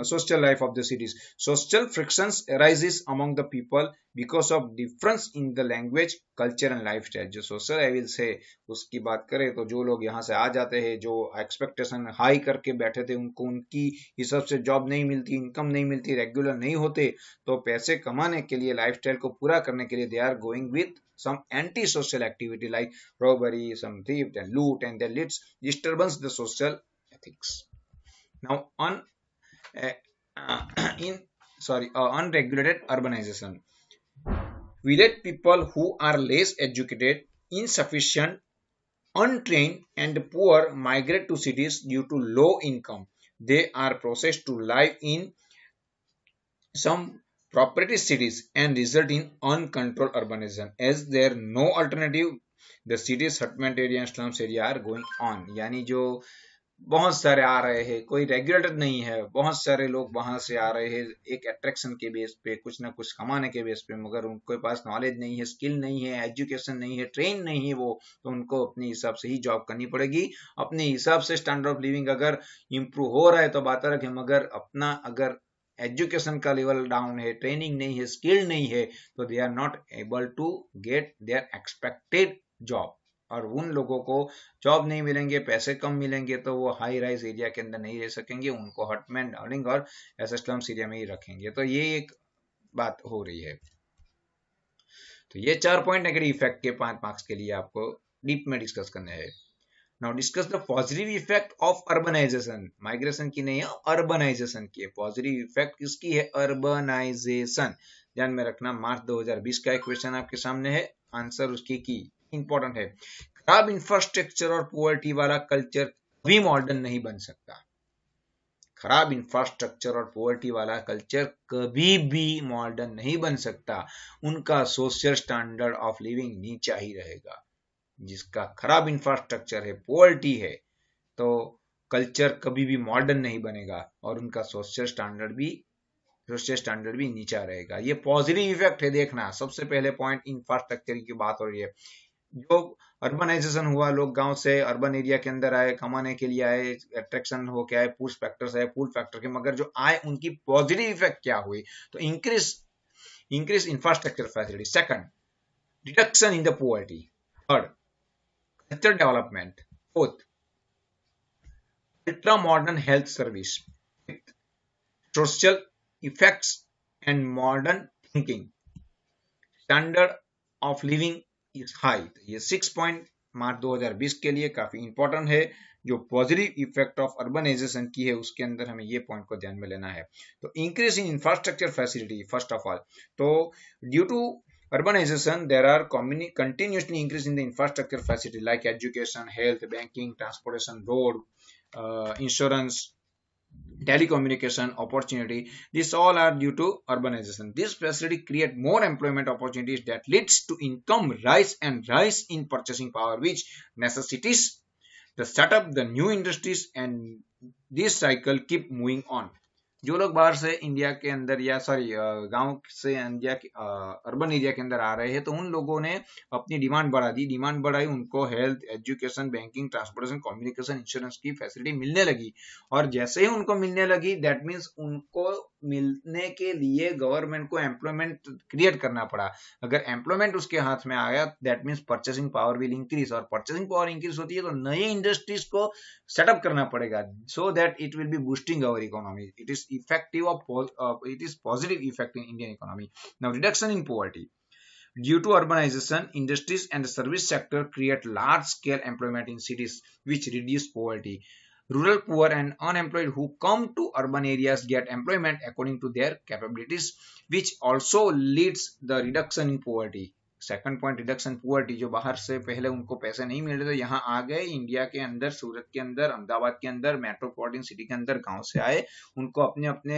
social life of the cities. Social frictions arises among the people because of difference in the language, culture and lifestyle. जो social evils है उसकी बात करें तो जो लोग यहाँ से आ जाते हैं, जो एक्सपेक्टेशन हाई करके बैठे थे, उनको उनकी हिसाब से जॉब नहीं मिलती, इनकम नहीं मिलती, रेगुलर नहीं होते, तो पैसे कमाने के लिए, लाइफस्टाइल को पूरा करने के लिए, they are going with some anti-social activity like robbery, some theft and loot, and that leads disturbance the social ethics. Now unregulated urbanization. Village people who are less educated, insufficient, untrained and poor migrate to cities due to low income. They are processed to live in some property cities and result in uncontrolled urbanism. As there no alternative, the cities hutment area and slums area are going on. यानी जो बहुत सारे आ रहे हैं, कोई रेगुलेटर नहीं है, बहुत सारे लोग वहां से आ रहे हैं एक अट्रैक्शन के बेस पे, कुछ ना कुछ कमाने के बेस पे, मगर उनके पास नॉलेज नहीं है, स्किल नहीं है, एजुकेशन नहीं है, ट्रेन नहीं है वो, तो उनको अपने हिसाब से ही जॉब करनी पड़ेगी. अपने हिसाब से स्टैंडर्ड ऑफ लिविंग अगर इम्प्रूव हो रहा है तो बात अलग है, मगर अपना अगर एजुकेशन का लेवल डाउन है, ट्रेनिंग नहीं है, स्किल नहीं है, तो they are not able to get their expected job. और उन लोगों को जॉब नहीं मिलेंगे, पैसे कम मिलेंगे, तो वो हाई राइज एरिया के अंदर नहीं रह सकेंगे, उनको हटमेंट, डार्लिंग और ऐसे स्लम्स एरिया में ही रखेंगे. तो ये एक बात हो रही है. तो ये 4 पॉइंट नेगेटिव इफेक्ट के 5 मार्क्स के लिए आपको डीप में डिस्कस करने हैं. Now discuss the positive effect of urbanisation. Migration की नहीं है, अर्बनाइजेशन की है. पॉजिटिव इफेक्ट किसकी है? अर्बनाइजेशन. ध्यान में रखना, मार्च 2020 का एक क्वेश्चन आपके सामने है, आंसर उसकी की इंपॉर्टेंट है. खराब इंफ्रास्ट्रक्चर और पुअर्टी वाला कल्चर कभी मॉडर्न नहीं बन सकता. खराब इंफ्रास्ट्रक्चर और पुअर्टी वाला कल्चर कभी भी मॉडर्न नहीं बन सकता. उनका सोशल स्टैंडर्ड ऑफ लिविंग नीचा ही रहेगा. जिसका खराब इंफ्रास्ट्रक्चर है, पुअर्टी है, तो कल्चर कभी भी मॉडर्न नहीं बनेगा और उनका सोशल स्टैंडर्ड भी नीचा रहेगा. ये पॉजिटिव इफेक्ट है. देखना, सबसे पहले पॉइंट इंफ्रास्ट्रक्चर की बात हो रही है. जो अर्बनाइजेशन हुआ, लोग गांव से अर्बन एरिया के अंदर आए, कमाने के लिए आए, अट्रैक्शन हो के आए, पुश फैक्टर्स आए, पुल फैक्टर के, मगर जो आए उनकी पॉजिटिव इफेक्ट क्या हुई? तो increase infrastructure facility. Second, reduction in the poverty. Third, culture development. Fourth, ultra modern health service. Fifth, social effects and modern thinking. Standard of living is high. ये 6 पॉइंट मार्च 2020 के लिए काफी इंपॉर्टेंट है. जो पॉजिटिव इफेक्ट ऑफ अर्बनाइजेशन की है उसके अंदर हमें ये पॉइंट को ध्यान में लेना है. तो increase in infrastructure facility. First of all, तो due to urbanization there are continuously increase in the infrastructure facility like education, health, banking, transportation, road, insurance, telecommunication opportunity. These all are due to urbanization. This facility create more employment opportunities that leads to income rise and rise in purchasing power, which necessitates the set up the new industries, and this cycle keep moving on. जो लोग बाहर से इंडिया के अंदर या गांव से इंडिया के अर्बन एरिया के अंदर आ रहे हैं, तो उन लोगों ने अपनी डिमांड बढ़ा दी. डिमांड बढ़ाई, उनको health, education, banking, transportation, communication, insurance की फैसिलिटी मिलने लगी. और जैसे ही उनको मिलने लगी, दैट मीन्स उनको मिलने के लिए गवर्नमेंट को एम्प्लॉयमेंट क्रिएट करना पड़ा। अगर एम्प्लॉयमेंट उसके हाथ में आया that means purchasing power will increase, और परचेसिंग पावर इंक्रीज होती है तो नए इंडस्ट्रीज को सेटअप करना पड़ेगा so that it will be boosting our economy. It is effective it is positive effect in Indian economy. Now reduction in poverty. Due to urbanization, industries and the service sector create large-scale employment in cities, which reduce poverty. Rural poor and unemployed who come to urban areas get employment according to their capabilities, which also leads the reduction in poverty. Second point reduction poverty, जो बाहर से पहले उनको पैसे नहीं मिल रहे थे यहाँ आ गए, इंडिया के अंदर, सूरत के अंदर, अहमदाबाद के अंदर, मेट्रोपॉलिटन सिटी के अंदर गांव से आए, उनको अपने अपने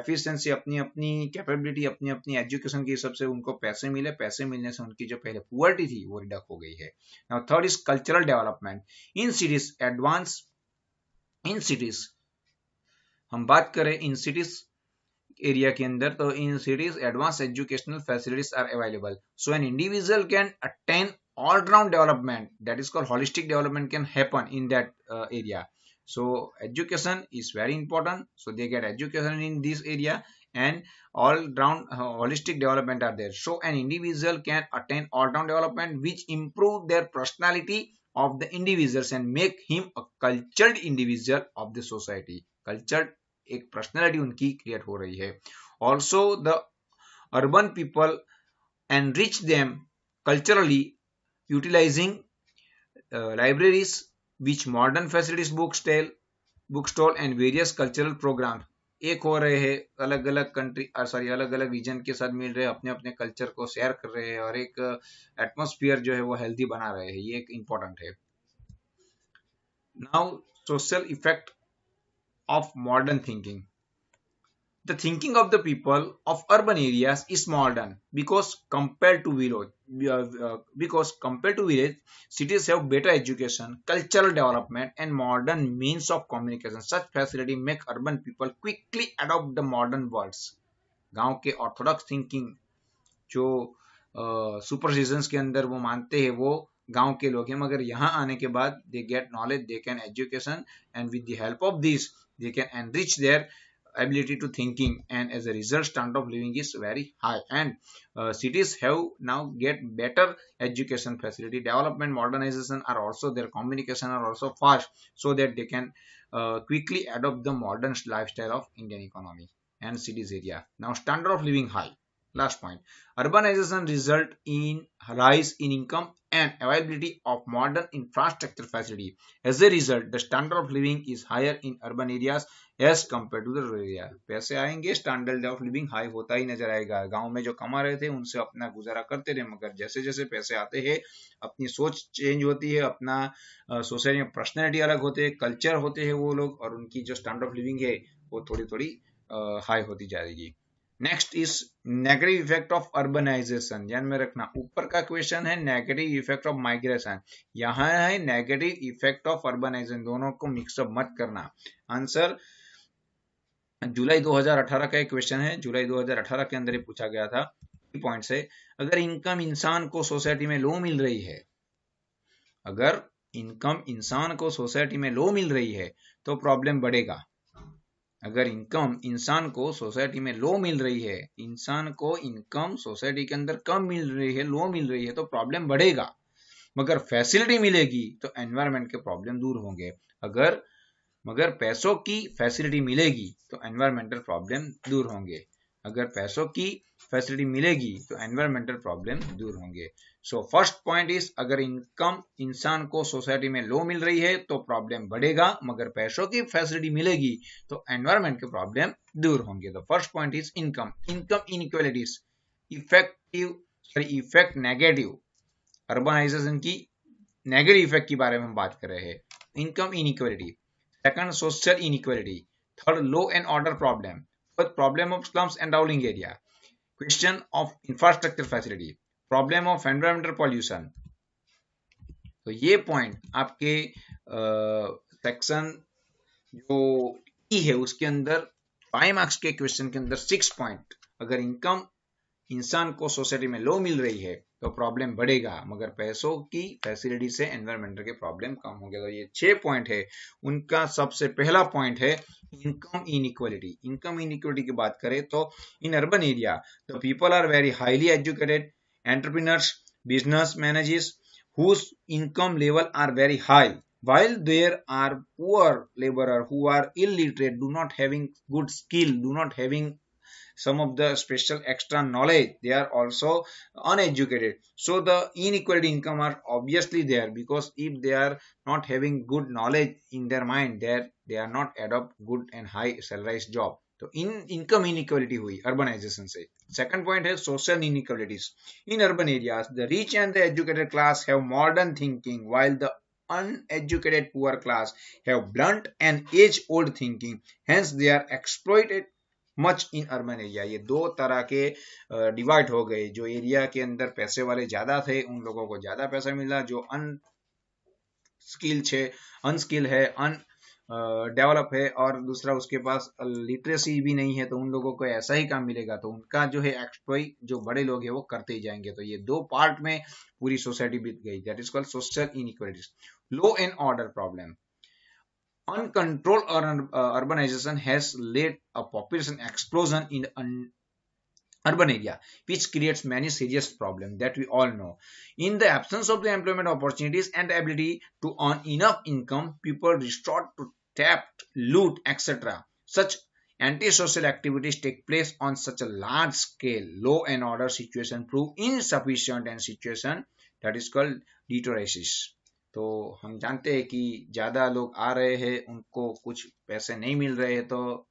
एफिशिएंसी, अपनी अपनी कैपेबिलिटी, अपनी अपनी एजुकेशन के हिसाब से उनको पैसे मिले, पैसे मिलने से उनकी जो पहले पुअर्टी थी वो रिडक्ट हो गई है। Now third is cultural development in cities. Advance in cities हम बात करें इन सिटीज एरिया के अंदर, तो in cities advance educational facilities are available, so an individual can attain all round development, that is called holistic development can happen in that area. So education is very important, so they get education in this area and all round holistic development are there, so an individual can attain all round development which improve their personality of the individuals and make him a cultured individual of the society. Cultured एक पर्सनैलिटी उनकी क्रिएट हो रही है. Also the urban people enrich them culturally utilising libraries which modern facilities book stall and various cultural programme एक हो रहे हैं, अलग अलग कंट्री अलग अलग रीजन के साथ मिल रहे हैं, अपने अपने कल्चर को शेयर कर रहे हैं और एक एटमोस्फियर जो है वो हेल्दी बना रहे हैं, ये एक इंपॉर्टेंट है. Now social effect of modern thinking. The thinking of the people of urban areas is modern because compared to village, cities have better education, cultural development and modern means of communication. Such facility make urban people quickly adopt the modern words. गांव के ऑर्थोडॉक्स थिंकिंग जो सुपरस्टिशंस के अंदर वो मानते हैं वो गांव के लोग हैं, मगर यहाँ आने के बाद they get knowledge, they can education and with the help of this they can enrich their ability to thinking, and as a result standard of living is very high, and cities have now get better education facility, development, modernization are also there, communication are also fast, so that they can quickly adopt the modern lifestyle of Indian economy and cities area. Now standard of living high. Last point, urbanization result in rise in income and availability of modern infrastructure facility. As a result, the standard of living is higher in urban areas as compared to the rural area. पैसे आएंगे, स्टैंडर्ड ऑफ लिविंग हाई होता ही नजर आएगा. गांव में जो कमा रहे थे उनसे अपना गुजारा करते रहे, मगर जैसे जैसे पैसे आते हैं अपनी सोच चेंज होती है, अपना सोसाइटी में पर्सनैलिटी अलग होते हैं, कल्चर होते हैं वो लोग, और उनकी जो स्टैंडर्ड ऑफ लिविंग है वो थोड़ी थोड़ी हाई होती जाएगी. Next is negative effect of urbanisation. ध्यान में रखना, ऊपर का क्वेश्चन है नेगेटिव इफेक्ट ऑफ माइग्रेशन, यहाँ है नेगेटिव इफेक्ट ऑफ अर्बनाइजेशन, दोनों को मिक्सअप मत करना. आंसर जुलाई 2018 का एक क्वेश्चन है, जुलाई 2018 के अंदर ही पूछा गया था. पॉइंट है, अगर इनकम इंसान को सोसाइटी में लो मिल रही है, अगर इनकम इंसान को सोसाइटी में लो मिल रही है तो प्रॉब्लम बढ़ेगा. अगर इनकम इंसान को सोसाइटी में लो मिल रही है, इंसान को इनकम सोसाइटी के अंदर कम मिल रही है, लो मिल रही है, तो प्रॉब्लम बढ़ेगा. मगर फैसिलिटी मिलेगी तो एनवायरमेंट के प्रॉब्लम दूर होंगे. मगर पैसों की फैसिलिटी मिलेगी तो एनवायरमेंटल प्रॉब्लम दूर होंगे. अगर पैसों की फैसिलिटी मिलेगी तो एनवायरमेंटल प्रॉब्लम दूर होंगे. सो फर्स्ट पॉइंट इज, अगर इनकम इंसान को सोसाइटी में लो मिल रही है तो प्रॉब्लम बढ़ेगा, मगर पैसों की फैसिलिटी मिलेगी तो एनवायरमेंट के प्रॉब्लम दूर होंगे. The first point is income inequalities effect negative. Urbanisation की नेगेटिव इफेक्ट के बारे में हम बात कर रहे हैं. Income inequality. Second, social inequality. Third, law and order problem. Fourth, problem of slums and dwelling area. Question of infrastructure facility. Problem of environmental pollution. तो ये पॉइंट आपके सेक्शन जो ई है उसके अंदर 5 मार्क्स के क्वेश्चन के अंदर 6 पॉइंट. अगर इनकम इंसान को सोसाइटी में लो मिल रही है तो प्रॉब्लम बढ़ेगा, मगर पैसों की फैसिलिटी से एनवायरमेंटल के प्रॉब्लम कम होंगे। तो ये 6 पॉइंट है। उनका सबसे पहला पॉइंट है इनकम इनइक्वालिटी। इनकम इनइक्वालिटी की बात करें तो in urban area the people are very highly educated, entrepreneurs, business managers whose income level are very high, while there are poor laborer who are illiterate, do not having good skill, do not having some of the special extra knowledge, they are also uneducated. So the inequality income are obviously there, because if they are not having good knowledge in their mind, they are not adopt good and high salarized job. तो इन इनकम इनइक्वालिटी हुई अर्बनाइजेशन से। सेकंड पॉइंट है social inequalities. In urban areas the rich and the educated class have modern thinking, while the uneducated poor class have blunt and age old thinking, hence they are exploited much in urban area. ये दो तरह के डिवाइड हो गए। जो एरिया के अंदर पैसे वाले ज्यादा थे उन लोगों को ज्यादा पैसा मिला, जो अनस्किल है, डेवलप है, और दूसरा उसके पास लिटरेसी भी नहीं है, तो उन लोगों को ऐसा ही काम मिलेगा। तो उनका जो है एक्सप्लॉय जो बड़े लोग हैं वो करते ही जाएंगे। तो ये दो पार्ट में पूरी सोसाइटी बीत गई। That is called social inequalities. Low and order problem. Uncontrolled urbanization has led a population explosion in urban area, which creates many serious problems that we all know. In the absence of the employment opportunities and the ability to earn enough income, people resort to theft, loot, etc. Such antisocial activities take place on such a large scale. Law and order situation prove insufficient, and situation that is called deterioration. तो हम जानते हैं कि ज्यादा लोग आ रहे हैं, उनको कुछ पैसे नहीं मिल रहे हैं, तो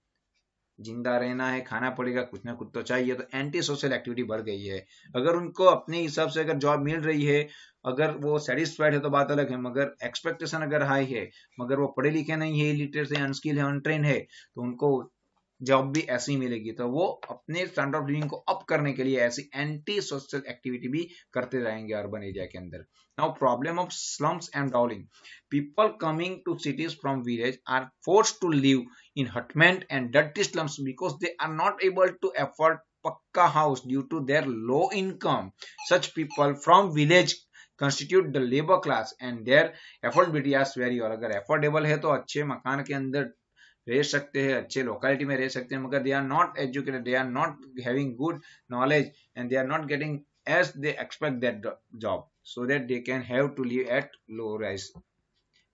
जिंदा रहना है, खाना पड़ेगा, कुछ ना कुछ तो चाहिए, तो एंटी सोशल एक्टिविटी बढ़ गई है। अगर उनको अपने हिसाब से अगर जॉब मिल रही है, अगर वो सेटिस्फाइड है तो बात अलग है, मगर एक्सपेक्टेशन अगर हाई है, मगर वो पढ़े लिखे नहीं है, इलिटरेट है, अनस्किल है, अनट्रेन है, तो उनको जॉब भी ऐसी ही मिलेगी। तो वो अपने स्टैंडर्ड ऑफ लिविंग को अप करने के लिए ऐसी एंटी सोशल एक्टिविटी भी करते रहेंगे अर्बन एरिया के अंदर। Now problem of slums and dwelling. People coming to cities from village are forced to live in hutment and dirty slums because they are not able to afford pakka house due to their low income. Such people from village constitute the labor class and their affordability is very low. अगर affordable है तो अच्छे मकान के अंदर रह सकते हैं, अच्छे लोकेलिटी में रह सकते हैं, मगर they are not educated, they are not having good knowledge, and they are not getting as they expect that job, so that they can have to live at low rise,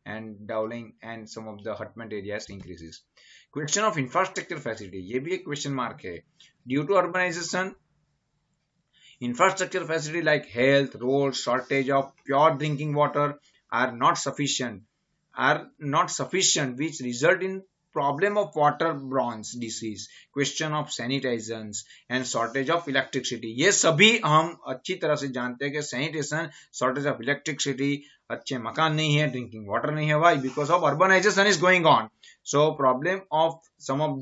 and dowling and some of the hutment areas increases. Question of infrastructure facility, ये भी एक क्वेश्चन मार्क है। Due to urbanization, infrastructure facility like health, roads, shortage of pure drinking water are not sufficient, which result in problem of waterborne disease, question of sanitations and shortage of electricity. ये सभी हम अच्छी तरह से जानते हैं कि sanitation, shortage of electricity, अच्छे मकान नहीं है, ड्रिंकिंग वाटर नहीं है। Why? Because of urbanization is going on. So problem of some of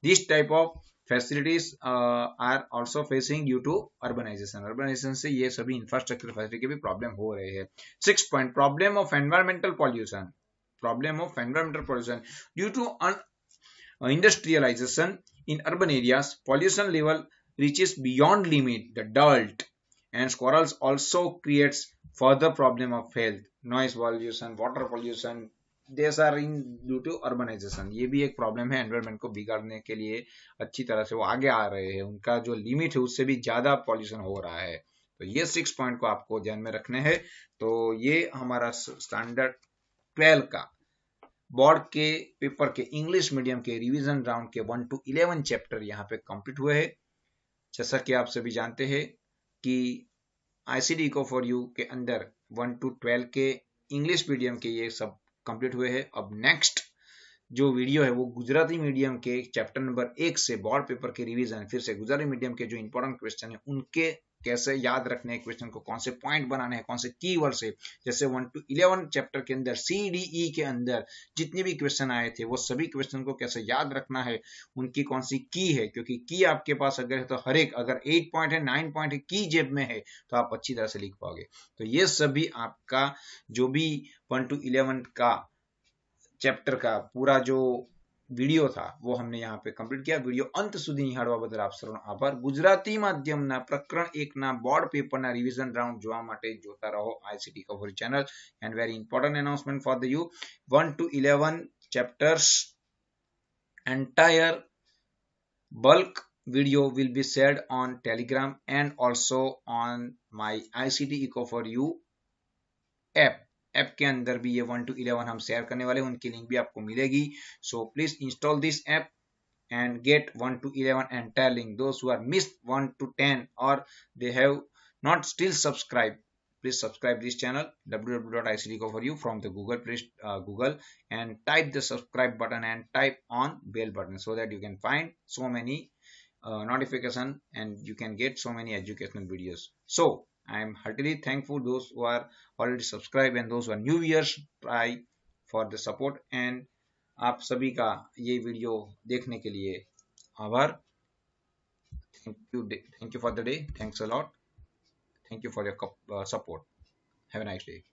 this type of facilities are also facing due to urbanization. Urbanization से ये सभी इंफ्रास्ट्रक्चर फैसिलिटी के भी प्रॉब्लम हो रहे हैं। 6 point, problem of environmental pollution. Problem of environmental pollution. Due to industrialization in urban areas, pollution level reaches beyond limit. The dirt and squirrels also creates further problem of health. Noise pollution, water pollution, these are in due to urbanization. ये भी एक प्रॉब्लम है, एनवायरमेंट को बिगाड़ने के लिए अच्छी तरह से वो आगे आ रहे हैं, उनका जो लिमिट है उससे भी ज्यादा पॉल्यूशन हो रहा है। तो ये 6 पॉइंट को आपको ध्यान में रखने हैं। तो ये हमारा स्टैंडर्ड 12 का बोर्ड के पेपर के इंग्लिश मीडियम के रिवीजन राउंड के 1 to 11 चैप्टर यहाँ पे कंप्लीट हुए हैं। जैसा कि आप सभी जानते हैं कि आईसीडी इको फॉर यू के अंदर 1 to 12 के इंग्लिश मीडियम के ये सब कंप्लीट हुए हैं। अब नेक्स्ट जो वीडियो है वो गुजराती मीडियम के चैप्टर नंबर 1 से बोर्ड पेपर के रिवीजन, फिर से गुजराती मीडियम के जो इंपॉर्टेंट क्वेश्चन है उनके कैसे याद रखने हैं क्वेश्चन को, कौन से पॉइंट बनाने हैं, कौन से कीवर्ड से, जैसे 1 to 11 चैप्टर के अंदर CDE के अंदर जितने भी क्वेश्चन आए थे वो सभी क्वेश्चन को कैसे याद रखना है, उनकी कौन सी की है, क्योंकि की आपके पास अगर है तो हर एक, अगर 8 पॉइंट है, 9 पॉइंट है, की जेब में है तो आप अच्छी तरह से लिख पाओगे। तो ये सभी आपका जो भी 1 to 11 का चैप्टर का पूरा जो વિડીયો था वो हमने यहाँ पे कंप्लीट किया. વિડીયો અંત સુધી નિહાળવા બદલ આપ સૌનો આભાર. ગુજરાતી માધ્યમના પ્રકરણ 1 ના બોર્ડ પેપરના રિવિઝન રાઉન્ડ જોવા માટે જોતા રહો ICT cover channel. And very important announcement for the you 1 to 11 chapters entire bulk video will be shared on Telegram and also on my ICT Eco for You app के अंदर भी ये 1 to 11 हम शेयर करने वाले हैं, उनकी लिंक भी आपको मिलेगी. So please install this app and get 1 to 11 entire link. Those who are missed 1 to 10 or they have not still subscribed, please subscribe this channel www.ictcoforyou from the Google and type the subscribe button and type on bell button so that you can find so many notification and you can get so many educational videos. So I am heartily thankful those who are already subscribed and those who are new viewers. Try for the support and आप सभी का ये वीडियो देखने के लिए आभार. Thank you for the day. Thanks a lot. Thank you for your support. Have a nice day.